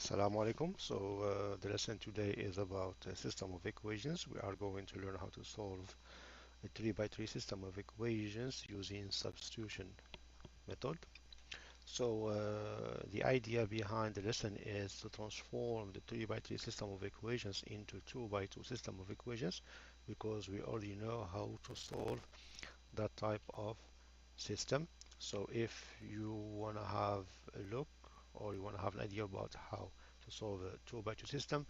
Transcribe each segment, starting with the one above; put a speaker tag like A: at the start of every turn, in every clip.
A: Assalamu alaikum. The lesson today is about a system of equations. We are going to learn how to solve a 3 by 3 system of equations using substitution method. The idea behind the lesson is to transform the 3 by 3 system of equations into 2 by 2 system of equations because we already know how to solve that type of system. So if you want to have a look or you want to have an idea about how to solve a 2 by 2 system,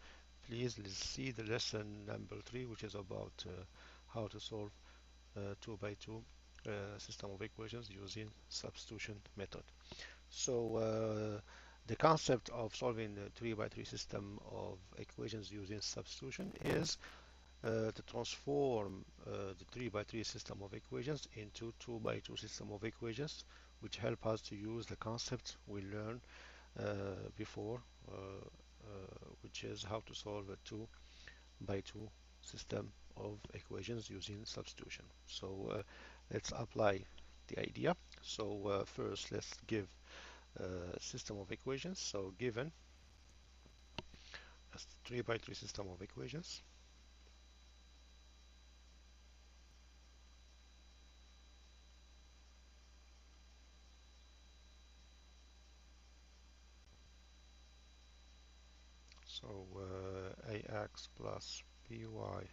A: please let's see the lesson number 3, which is about how to solve 2 by 2 system of equations using substitution method. The concept of solving the 3 by 3 system of equations using substitution is to transform the 3 by 3 system of equations into 2 by 2 system of equations, which help us to use the concept we learned before, which is how to solve a 2 by 2 system of equations using substitution. Let's apply the idea. First, let's give a system of equations. So given a 3 by 3 system of equations, ax plus by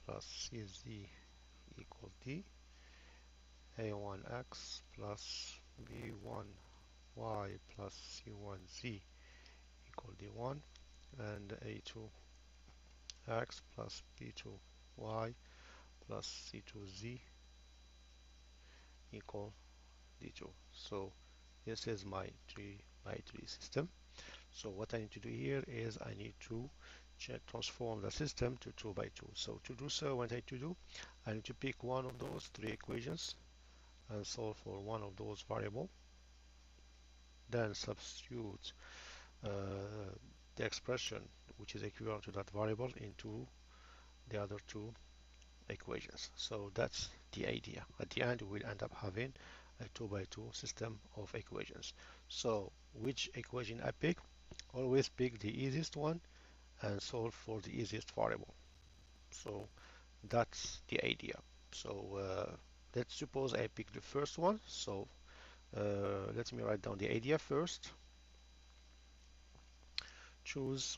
A: plus cz equal d, a1x plus b1y plus c1z equal d1, and a2x plus b2y plus c2z equal d2. So this is my 3 by 3 system. So what I need to do here is I need to transform the system to 2 by 2. So to do so, what I need to do, I need to pick one of those three equations and solve for one of those variables. Then substitute uh, the expression which is equivalent to that variable into the other two equations. So that's the idea. At the end, we'll end up having a 2 by 2 system of equations. So which equation I pick? Always pick the easiest one and solve for the easiest variable. So that's the idea. Let's suppose I pick the first one. Let me write down the idea first. Choose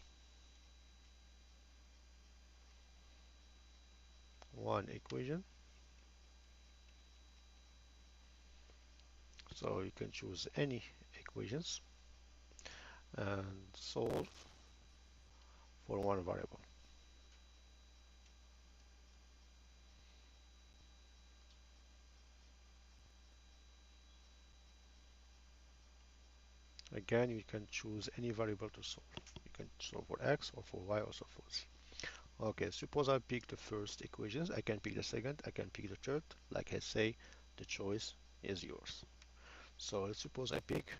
A: one equation. So you can choose any equations and solve for one variable. Again, you can choose any variable to solve. You can solve for x or for y or so for z. Okay, suppose I pick the first equations. I can pick the second, I can pick the third. Like I say, the choice is yours. So let's suppose I pick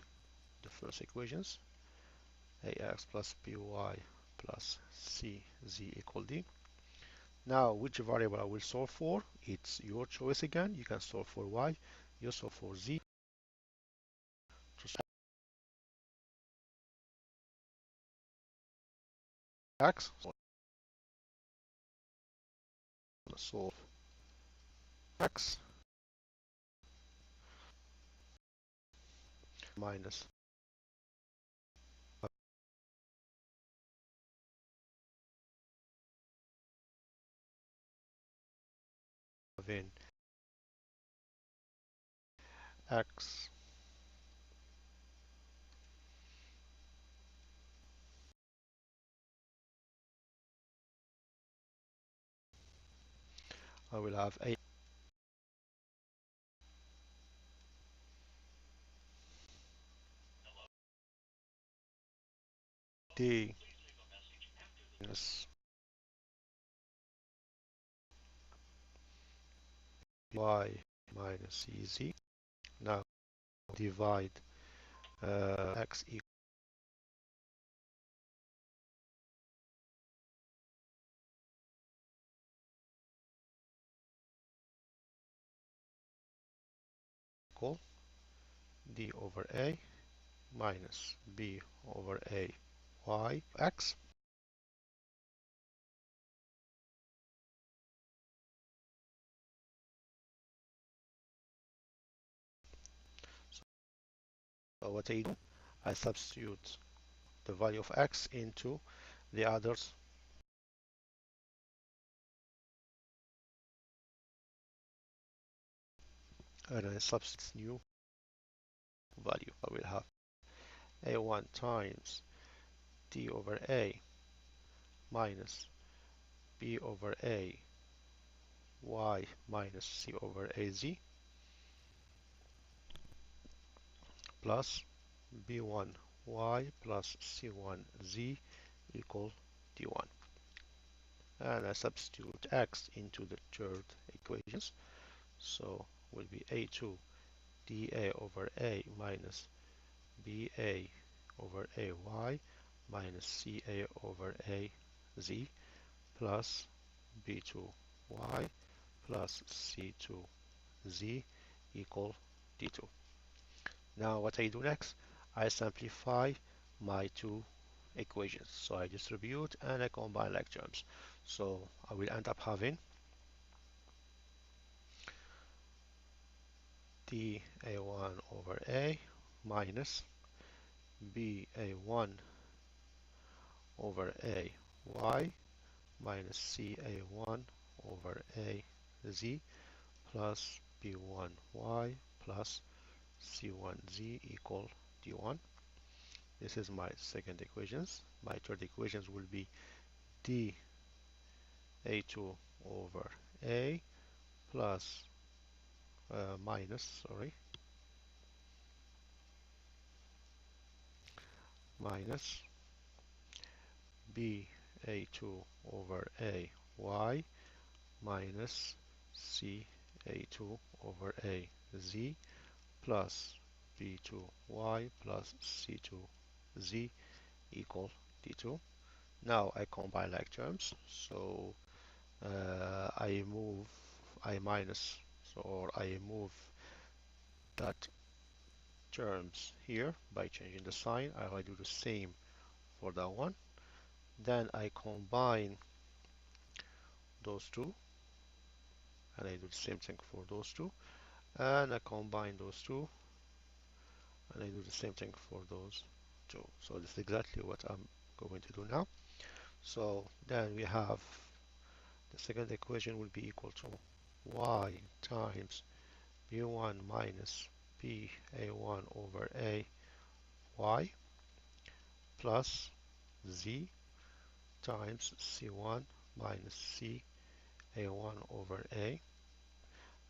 A: the first equations, ax plus by plus cz equal d. Now, which variable I will solve for? It's your choice again. You can solve for y, you solve for z. X, so solve x minus in x I will have a d minus y minus cz. Now divide x equal d over a minus b over a y x. So what I do, I substitute the value of x into the others, and I substitute new value. I will have a1 times t over a minus b over a y minus c over az plus b1 y plus c1 z equal d1. And I substitute x into the third equations. So will be a2 dA over a minus ba over ay minus ca over a z plus b2y plus c2z equal d2. Now what I do next, I simplify my two equations. So I distribute and I combine like terms. So I will end up having dA1 over a minus ba1 over a y minus ca1 over a z plus b1y plus c1z equal d1. This is my second equations. My third equations will be dA2 over a plus minus ba2 over a y minus ca2 over a z plus b2y plus c2z equal d2. Now I combine like terms, so I minus, so or I move that terms here by changing the sign. I do the same for that one. Then I combine those two, and I do the same thing for those two, and I combine those two, and I do the same thing for those two. So this is exactly what I'm going to do now. So then we have the second equation will be equal to y times b1 minus ba1 over a y plus z times c1 minus c a1 over a,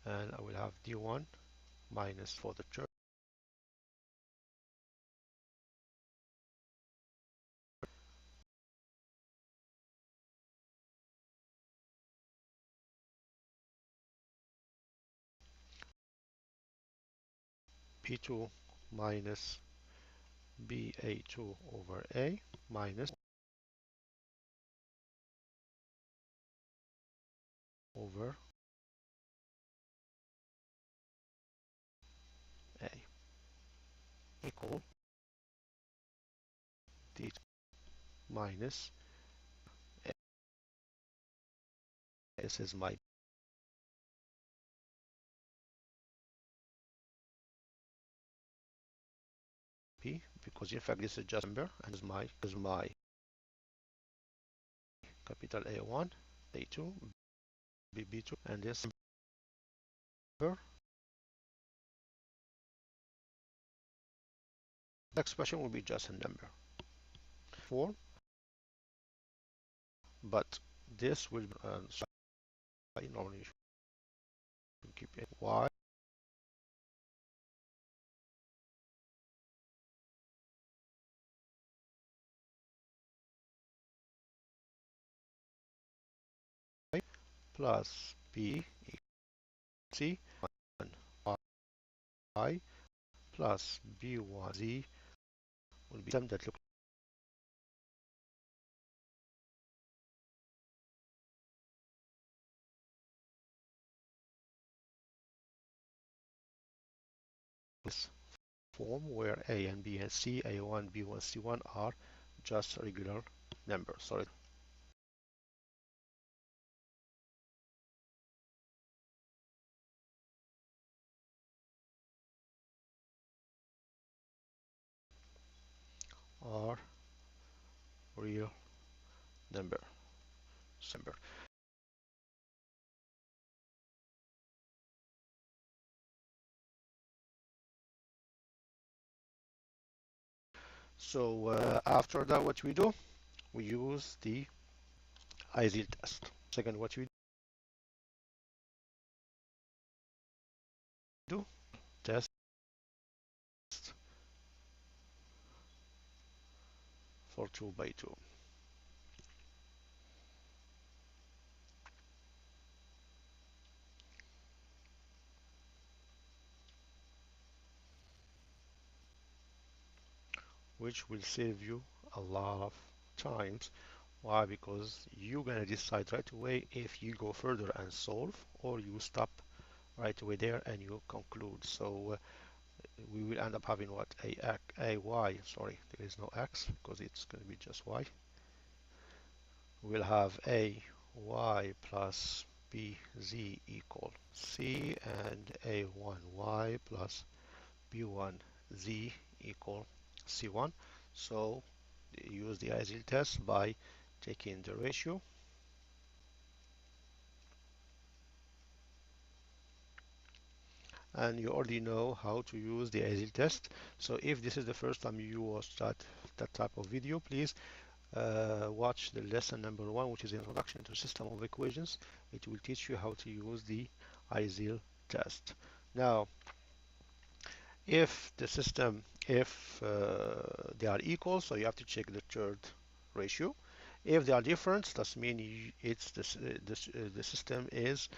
A: and I will have d1 minus for the third b2 minus ba2 over a minus over a equal d2 minus a. This is my p, because in fact this is just number, and is my capital A1, A2, B2, and this number. The expression will be just a number form, but this will normally should keep it y plus b c y plus b1 z will be something that looks like this form where A and B and C, A1, B1, C1 are just regular numbers. Sorry, are real number. Number. So after that, what we do, we use the Isel test. Second, what we do, test for 2 by 2, which will save you a lot of times. Why? Because you're gonna decide right away if you go further and solve, or you stop right away there and you conclude. So we will end up having what, a y, sorry, there is no x because it's going to be just y. We'll have a y plus bz equal c, and a1y plus b1z equal c1. So use the Isel test by taking the ratio, and you already know how to use the Isel test. So if this is the first time you watch that type of video, please watch the lesson number 1, which is Introduction to System of Equations. It will teach you how to use the Isel test. Now, if the system, if they are equal, so you have to check the third ratio. If they are different, that means it's the system is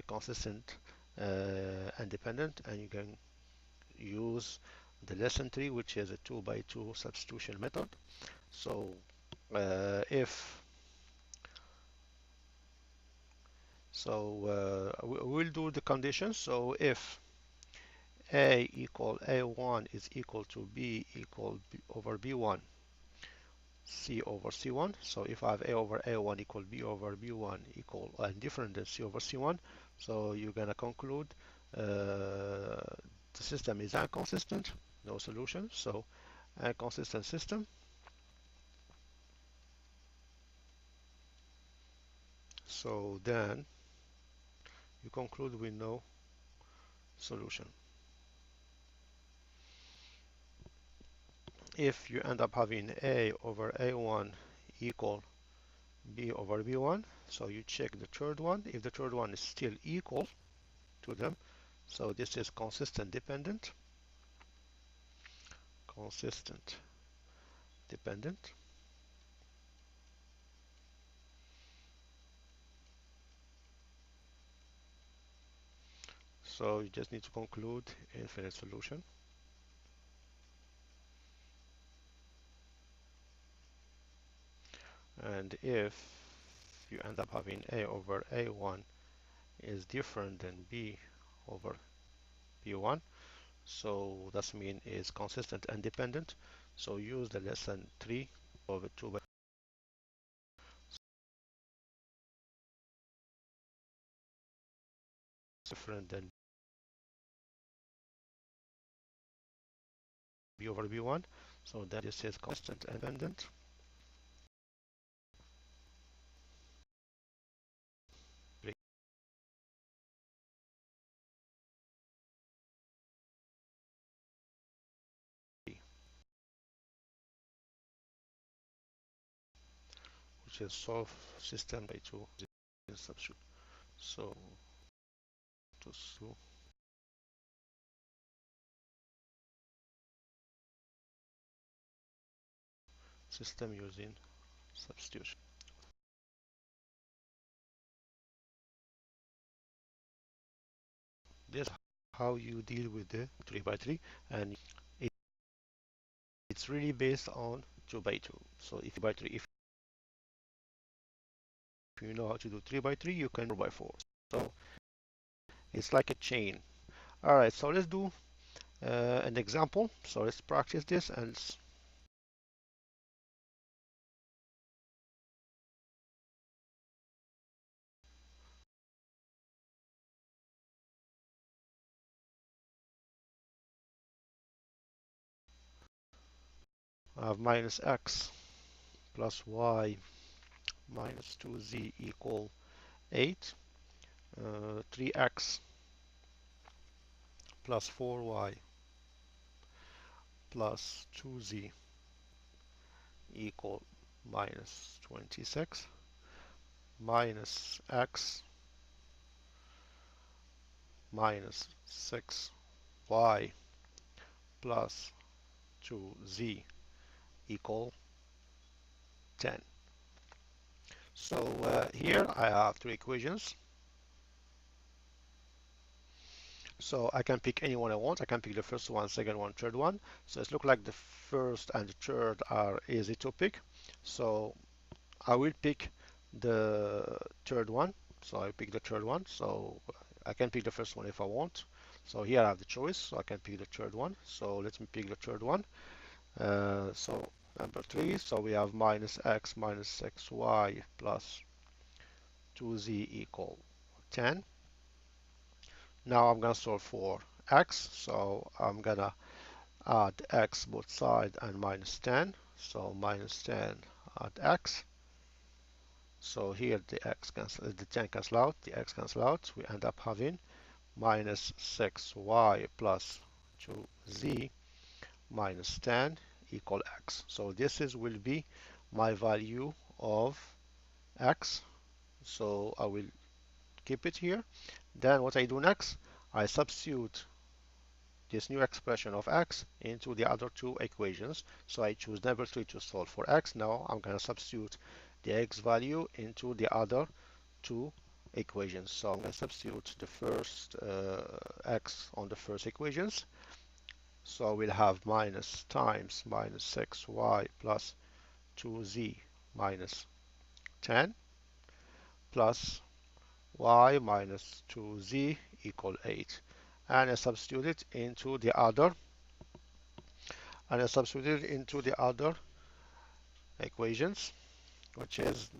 A: consistent and dependent, and you can use the lesson 3, which is a 2 by 2 substitution method. So if so we'll do the conditions. So if a equal a1 is equal to b equal b over b1, c over c1. So if I have a over a1 equal b over b1 equal and different than c over c1, so you're gonna conclude the system is inconsistent, no solution. So inconsistent system. So then you conclude with no solution. If you end up having a over a1 equal b over b1, so you check the third one. If the third one is still equal to them, so this is consistent dependent. Consistent dependent. So you just need to conclude infinite solution. And if you end up having a over a1 is different than b over b1, so that means is consistent and dependent. So use the lesson 3 over 2 by different than b over b1. So that this is constant and dependent. Which is solve system by 2 substitute. So to solve system using substitution. This is how you deal with the 3 by 3, and it's really based on 2 by 2. So if 2 by 3, if you know how to do 3 by 3, you can 4 by 4. So it's like a chain. All right, so let's do an example. So let's practice this, and I have minus x plus y minus 2z equal 8, 3x plus 4y plus 2z equal minus 26, minus x minus 6y plus 2z equal 10. So here I have two equations. So I can pick any one I want. I can pick the first one, second one, third one. So it looks like the first and the third are easy to pick. So I will pick the third one. So I pick the third one. So I can pick the first one if I want. So here I have the choice. So I can pick the third one. So let me pick the third one. So number 3. So we have minus x minus 6y plus 2z equal 10. Now I'm gonna solve for x. So I'm gonna add x both sides and minus 10. So minus 10 add x. So here the x cancel, the 10 cancel out, the x cancel out. We end up having minus 6y plus 2z minus 10 equal x. So this is will be my value of x. So I will keep it here. Then what I do next, I substitute this new expression of x into the other two equations. So I choose number 3 to solve for x. Now I'm going to substitute the x value into the other two equations. So I'm going to substitute the first x on the first equations. So we'll have minus times minus 6y plus 2z minus 10 plus y minus 2z equal 8. And I substitute it into the other equations, which is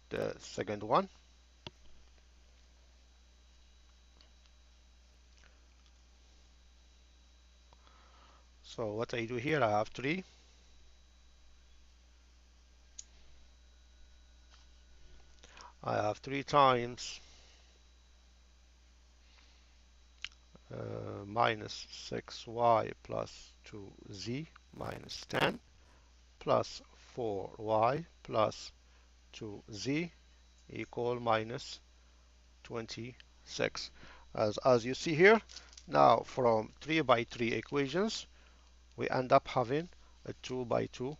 A: the second one. So what I do here, I have 3. I have 3 times minus 6y plus 2z minus 10 plus 4y plus 2z equal minus 26. As you see here, now from 3 by 3 equations, we end up having a 2 by 2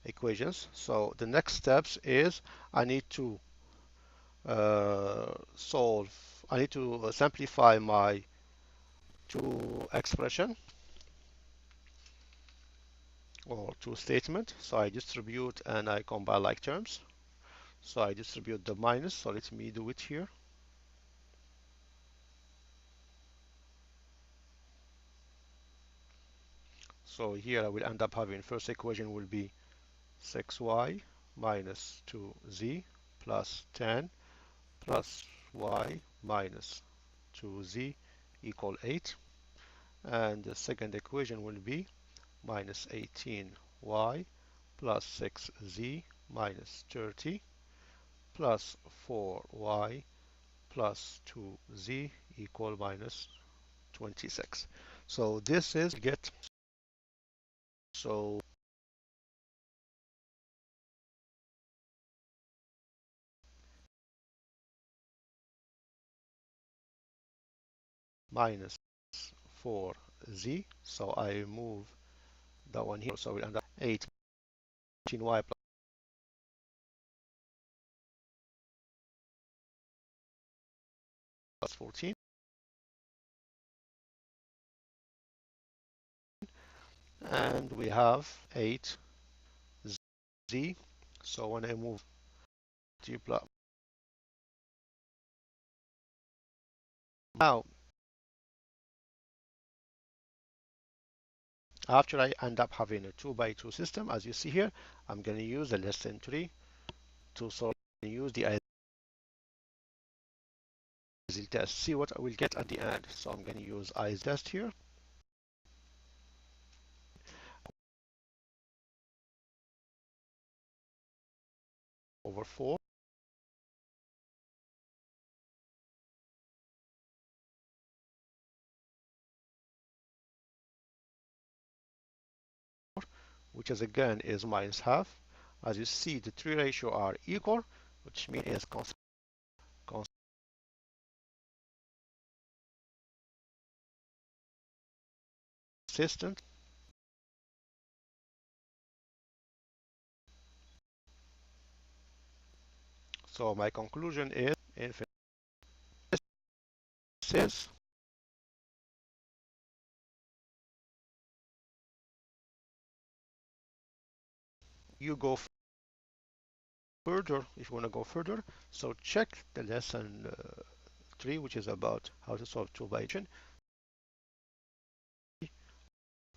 A: equations. So the next steps is I need to solve, I need to simplify my two expression or two statement. So I distribute and I combine like terms. So I distribute the minus. So let me do it here. So here I will end up having first equation will be 6y minus 2z plus 10 plus y minus 2z equal 8. And the second equation will be minus 18y plus 6z minus 30 plus 4y plus 2z equal minus 26. So this is get so minus 4z. So I remove that one here. So we end up 18y plus 14. And we have 8z. So when I move t plus now After I end up having a 2 by 2 system, as you see here, I'm going to use the less than 3 to solve and use the Isel test. See what I will get at the end. So I'm going to use Isel test here over 4, which is again is minus half. As you see, the three ratio are equal, which means it's consistent. So my conclusion is infinite is you go further if you want to go further. So check the lesson 3, which is about how to solve 2 by equation.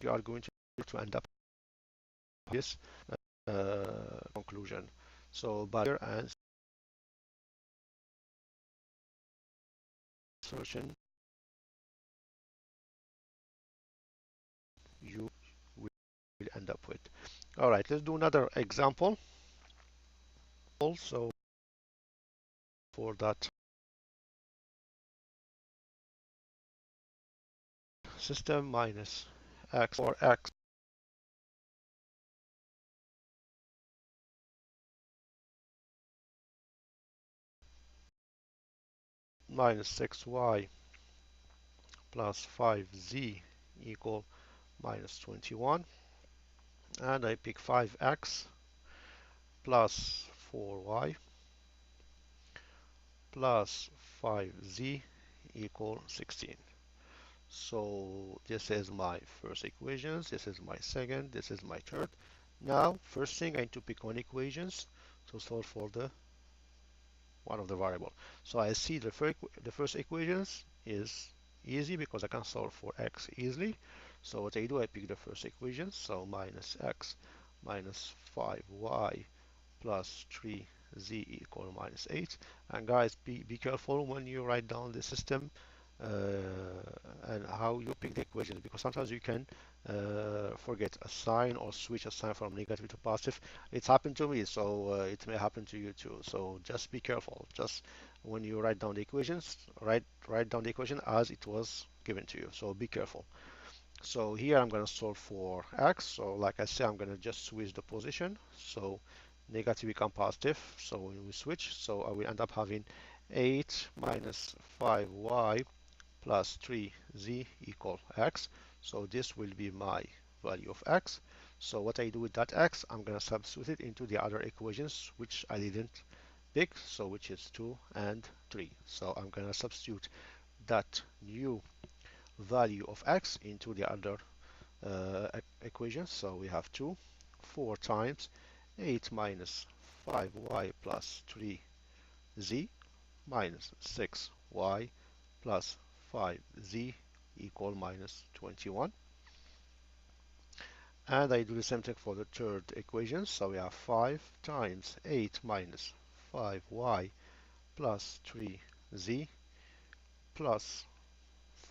A: You are going to end up this conclusion. So by your assertion, you will end up with. All right, let's do another example. Also, for that system minus x or x minus 6y plus 5z equal minus 21, and I pick 5x plus 4y plus 5z equal 16. So this is my first equations, this is my second, this is my third. Now first thing I need to pick one equations to solve for the one of the variable. So I see the first equations is easy because I can solve for x easily. So what I do, I pick the first equation, so minus x minus 5y plus 3z equal minus 8. And guys, be careful when you write down the system and how you pick the equations, because sometimes you can forget a sign or switch a sign from negative to positive. It's happened to me, so it may happen to you too. So just be careful. Just when you write down the equations, write down the equation as it was given to you. So be careful. So here I'm going to solve for x. So like I said, I'm going to just switch the position. So negative become positive. So when we switch, so I will end up having 8 minus 5y plus 3z equal x. So this will be my value of x. So what I do with that x, I'm going to substitute it into the other equations which I didn't pick, so which is 2 and 3. So I'm going to substitute that new value of x into the other equation. So we have 2, 4 times 8 minus 5y plus 3z minus 6y plus 5z equal minus 21. And I do the same thing for the third equation. So we have 5 times 8 minus 5y plus 3z plus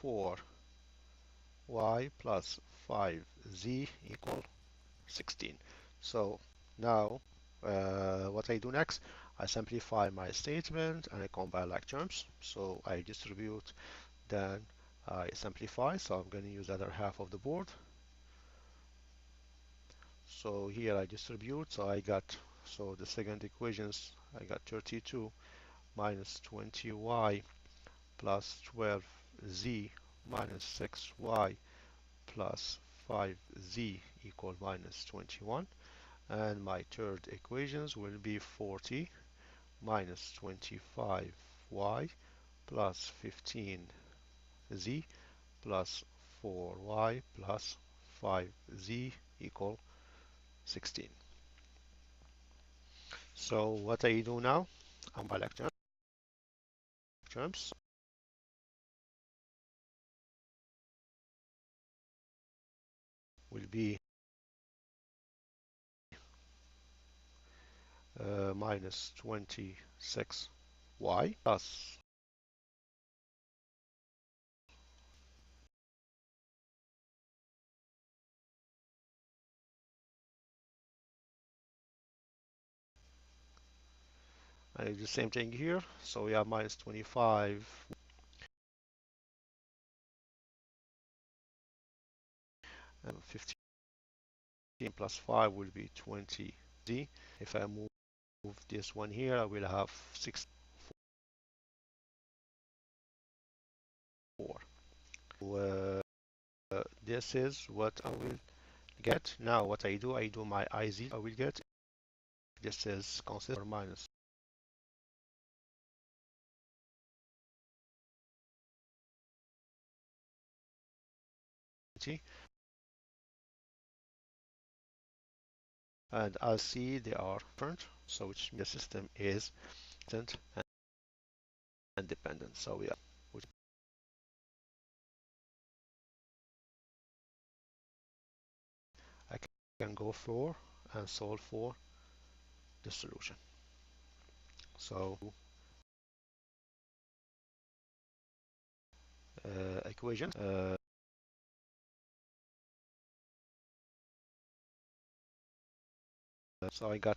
A: 4y plus 5z equal 16. So now what I do next, I simplify my statement and I combine like terms. So I distribute, then I simplify. So I'm going to use the other half of the board. So here I distribute. So I got, so the second equations, I got 32 minus 20y plus 12z minus 6y plus 5z equal minus 21. And my third equations will be 40 minus 25y plus 15z plus 4y plus 5z equal 16. So what I do now, I'm by like terms. will be minus 26y plus and do the same thing here. So we have minus 25 and 15 plus 5 will be 20z. If I move this one here, I will have 64. This is what I will get. Now what I do my IZ, I will get this is consist or minus 20, and I'll see they are different, so which means the system is constant and independent. So yeah, I can go for and solve for the solution. So equation. So I got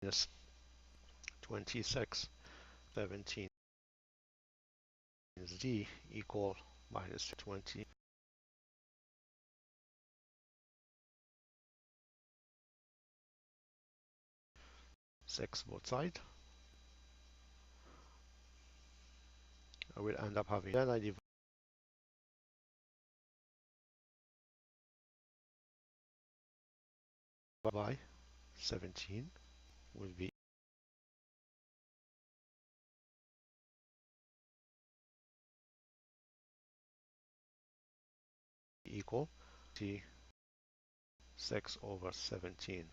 A: minus 26, 17 z equal minus 26 both sides. I will end up having, then I divide by 17 will be equal to 6 over 17.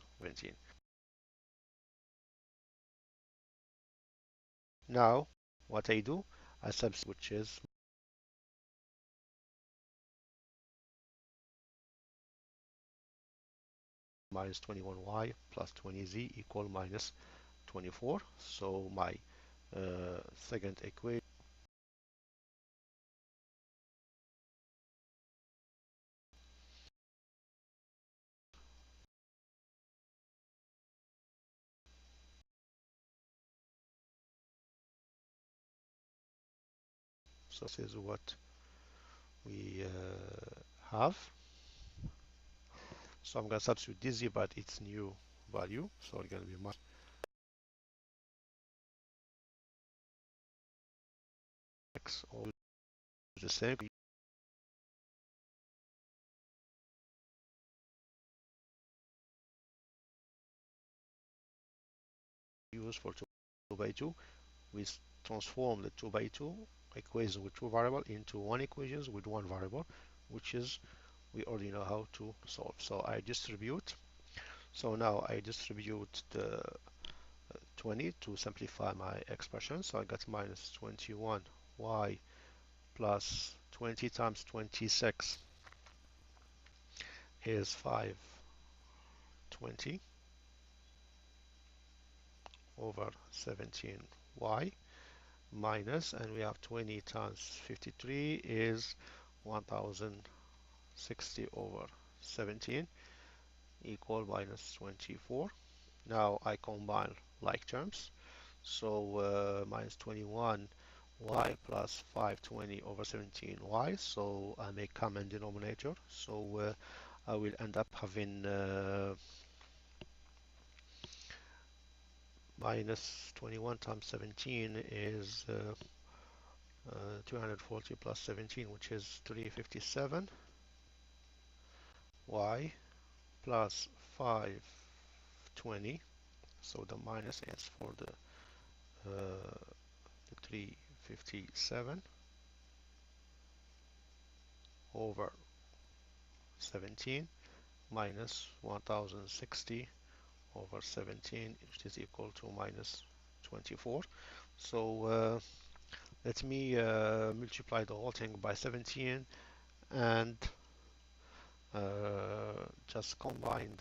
A: Now what I do, I substitute, which is minus 21y plus 20z equal minus 24. So my second equation, so this is what we have. So I'm going to substitute this z but its new value, so it's going to be minus x, all the same. Use for 2 by 2, we transform the 2 by 2 equation with two variables into one equation with one variable, which is we already know how to solve. So I distribute. So now I distribute the 20 to simplify my expression. So I got minus 21y plus 20 times 26 is 520 over 17y minus, and we have 20 times 53 is 1060 over 17 equal minus 24. Now I combine like terms. So minus 21y plus 520 over 17y. So I make common denominator. So I will end up having minus 21 times 17 is 240 plus 17, which is 357 y plus 520. So the minus is for the 357 over 17 minus 1060 over 17, which is equal to minus 24. So Let me multiply the whole thing by 17 and just combine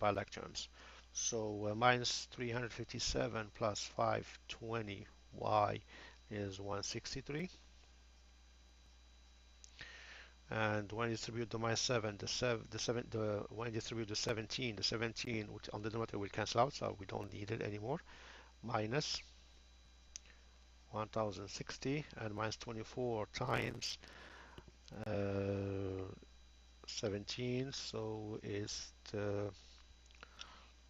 A: like terms. So minus 357 plus 520 y is 163. And when you distribute the minus 7, when you distribute the 17 which on the denominator will cancel out, so we don't need it anymore. Minus 1060 and minus 24 times uh, 17, so is the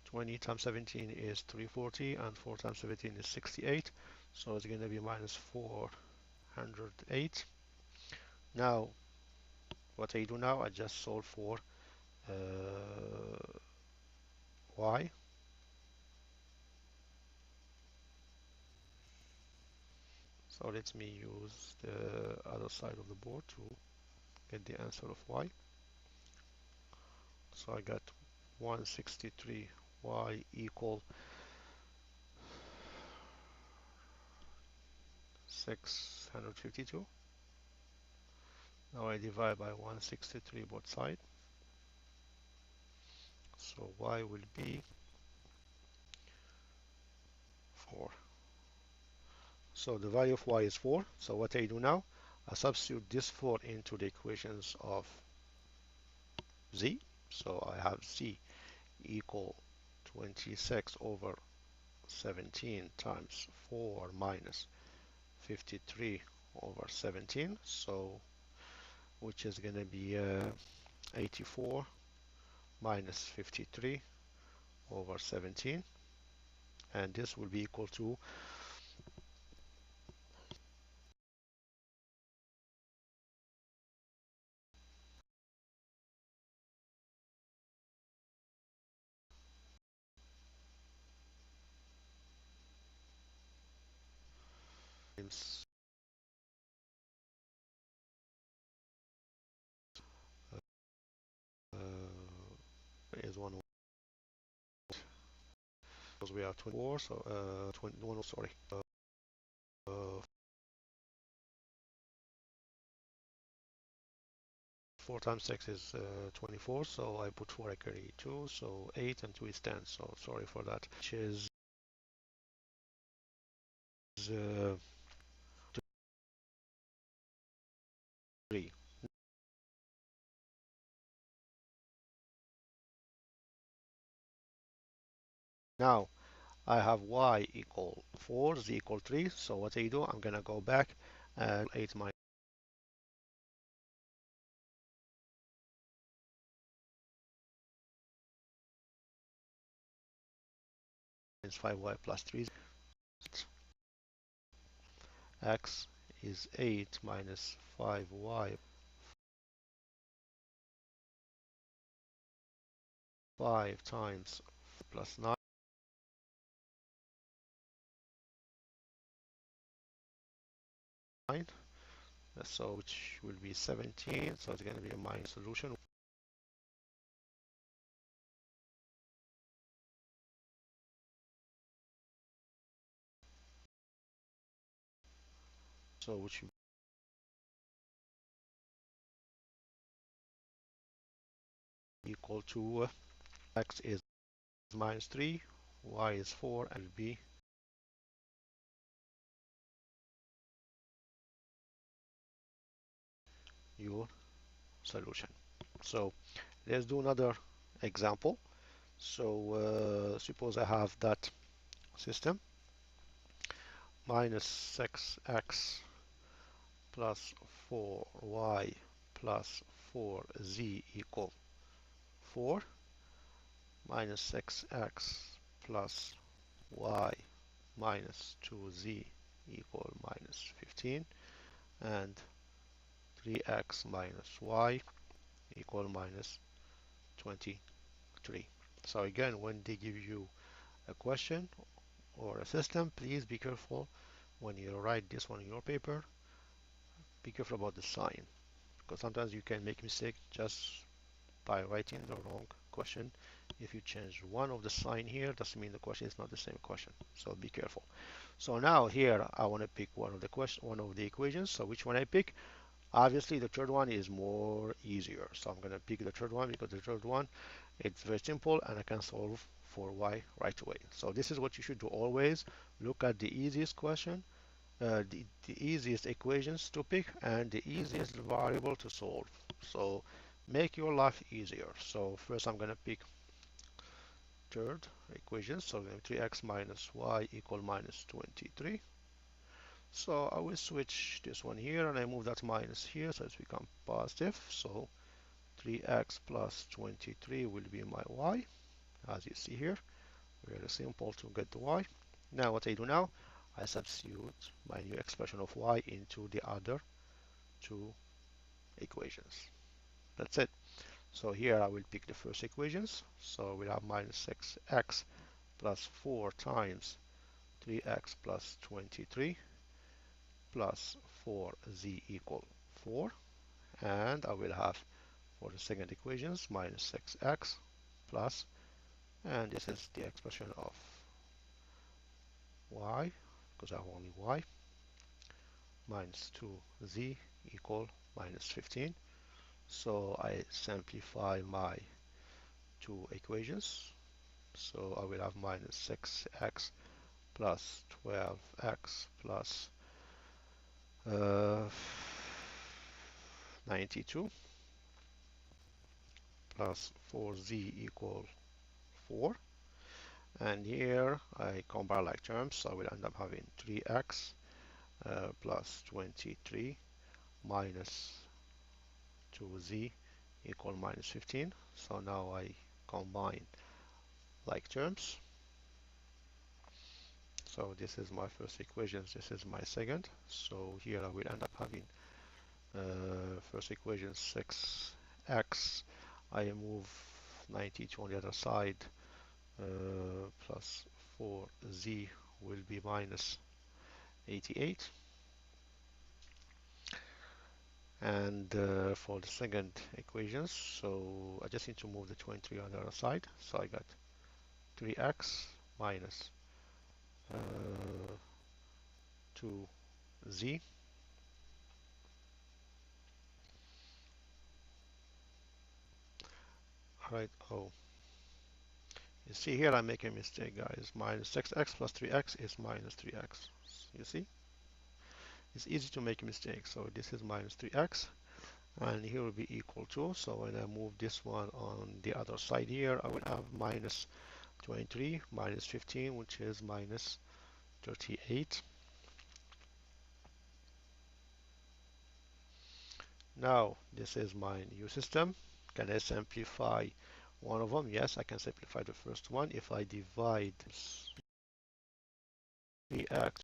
A: 20 times 17 is 340 and 4 times 17 is 68, so it's going to be minus 408. Now what I do now, I just solve for y. So let me use the other side of the board to get the answer of y. So I got 163 y equal 652. Now I divide by 163 both sides. So y will be 4. So the value of y is 4. So what I do now, I substitute this 4 into the equations of z. So I have z equal 26 over 17 times 4 minus 53 over 17. So which is going to be 84 minus 53 over 17. And this will be equal to times is 1 because we are 24, so 21, sorry. 4 times 6 is 24, so I put 4, I carry 2, so 8 and 2 is 10, so sorry for that, which is uh, 3. Now I have y equal 4, z equal 3, so what I do, I'm gonna go back and 8 minus 5y plus 3, x is 8 minus 5y 5 times plus 9, so which will be 17, so it's going to be a minus solution. So which will be equal to x is minus 3, y is 4, and will be your solution. So let's do another example. So suppose I have that system minus 6x plus 4y plus 4z equal 4 minus 6x plus y minus 2z equal minus 15 and 3x minus y equal minus 23. So again, when they give you a question or a system, please be careful when you write this one in your paper. Be careful about the sign because sometimes you can make mistake just by writing the wrong question. If you change one of the sign here, doesn't mean the question is not the same question. So be careful. So now here I want to pick one of the equations. So which one I pick? Obviously the third one is more easier. So I'm going to pick the third one because the third one it's very simple and I can solve for y right away. So this is what you should do always. Look at the easiest question, the easiest equations to pick and the easiest variable to solve. So make your life easier. So first I'm going to pick third equation. So 3x minus y equal minus 23. So I will switch this one here and I move that minus here so it's become positive. So 3x plus 23 will be my y, as you see here. Very simple to get the y. Now what I do now, I substitute my new expression of y into the other two equations. That's it. So here I will pick the first equations. So we'll have minus 6x plus 4 times 3x plus 23 plus 4z equal 4. And I will have for the second equations minus 6x plus, and this is the expression of y, because I have only y, minus 2z equal minus 15. So I simplify my two equations. So I will have minus 6x plus 12x plus 92 plus 4z equal 4. And here I compare like terms, so I will end up having 3x plus 23 minus 2z equal minus 15. So now I combine like terms. So this is my first equation, this is my second. So here I will end up having first equation 6x. I move 92 on the other side, plus 4z will be minus 88. And for the second equations, so I just need to move the 23 on the other side. So I got 3x minus 2z. Right, oh, you see here I make a mistake, guys. Minus 6x plus 3x is minus 3x. You see? It's easy to make a mistake. So this is minus 3x, and here will be equal to. So when I move this one on the other side here, I will have minus 23 minus 15, which is minus 38. Now this is my new system. Can I simplify one of them? Yes, I can simplify the first one. If I divide 3x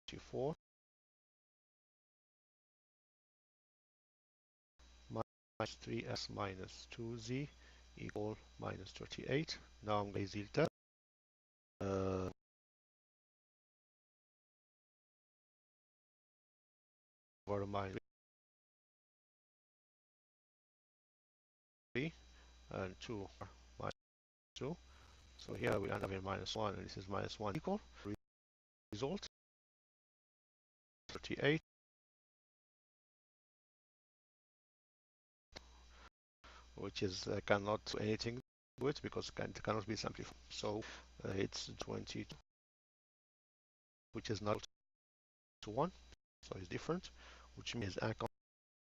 A: to 4 minus 3x minus 2z equal minus 38. Now I'm going to Isel test. Over minus 3 and 2 minus 2. So here we end up in minus 1, and this is minus 1 equal. Result 38, which is cannot do anything with because it cannot be simplified. So it's 20, which is not to 1, so it's different, which means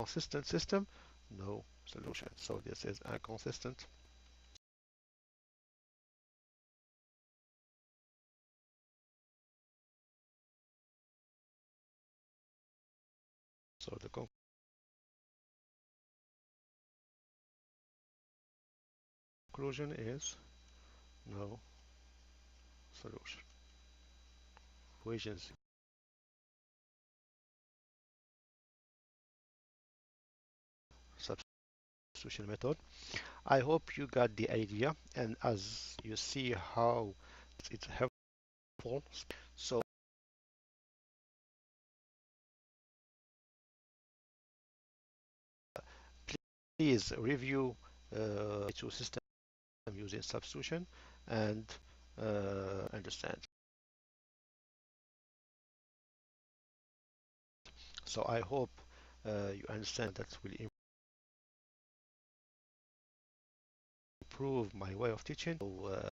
A: inconsistent system, no solution. So this is inconsistent. So the conclusion is no solution. Equations substitution method. I hope you got the idea, and as you see how it's helpful. So Please review two system using substitution and understand. So I hope you understand that will improve my way of teaching. So,